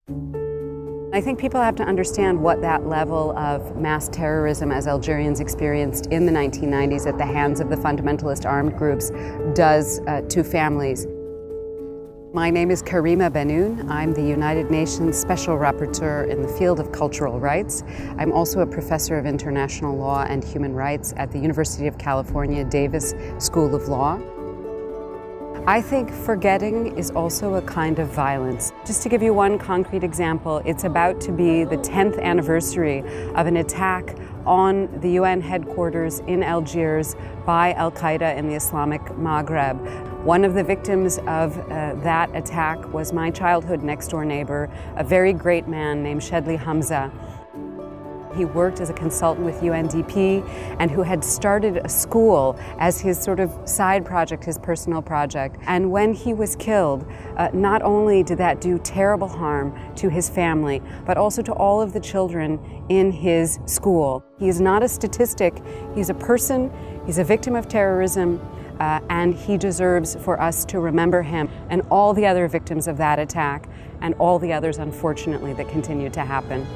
I think people have to understand what that level of mass terrorism as Algerians experienced in the 1990s at the hands of the fundamentalist armed groups does to families. My name is Karima Bennoune. I'm the United Nations Special Rapporteur in the field of cultural rights. I'm also a professor of international law and human rights at the University of California, Davis School of Law. I think forgetting is also a kind of violence. Just to give you one concrete example, it's about to be the 10th anniversary of an attack on the UN headquarters in Algiers by Al-Qaeda in the Islamic Maghreb. One of the victims of that attack was my childhood next-door neighbor, a very great man named Shedli Hamza. He worked as a consultant with UNDP and who had started a school as his sort of side project, his personal project. And when he was killed, not only did that do terrible harm to his family, but also to all of the children in his school. He is not a statistic, he's a person, he's a victim of terrorism, and he deserves for us to remember him and all the other victims of that attack and all the others, unfortunately, that continue to happen.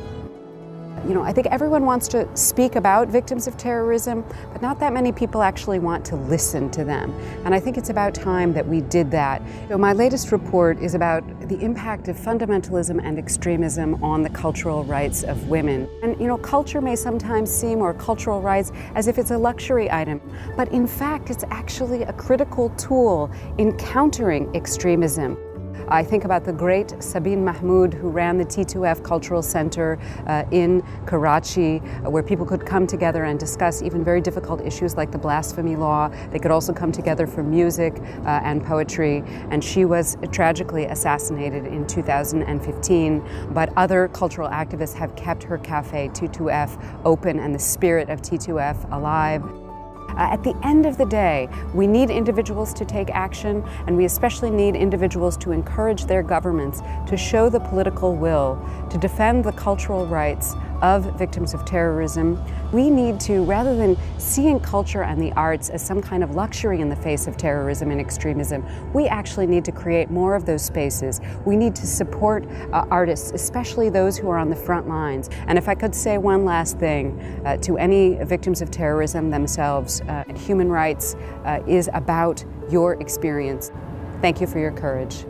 You know, I think everyone wants to speak about victims of terrorism, but not that many people actually want to listen to them. And I think it's about time that we did that. So my latest report is about the impact of fundamentalism and extremism on the cultural rights of women. And you know, culture may sometimes seem, or cultural rights, as if it's a luxury item, but in fact it's actually a critical tool in countering extremism. I think about the great Sabine Mahmoud, who ran the T2F Cultural Center in Karachi, where people could come together and discuss even very difficult issues like the blasphemy law. They could also come together for music and poetry, and she was tragically assassinated in 2015. But other cultural activists have kept her cafe, T2F, open and the spirit of T2F alive. At the end of the day, we need individuals to take action, and we especially need individuals to encourage their governments to show the political will to defend the cultural rights of victims of terrorism. We need to, rather than seeing culture and the arts as some kind of luxury in the face of terrorism and extremism, we actually need to create more of those spaces. We need to support artists, especially those who are on the front lines. And if I could say one last thing to any victims of terrorism themselves, human rights is about your experience. Thank you for your courage.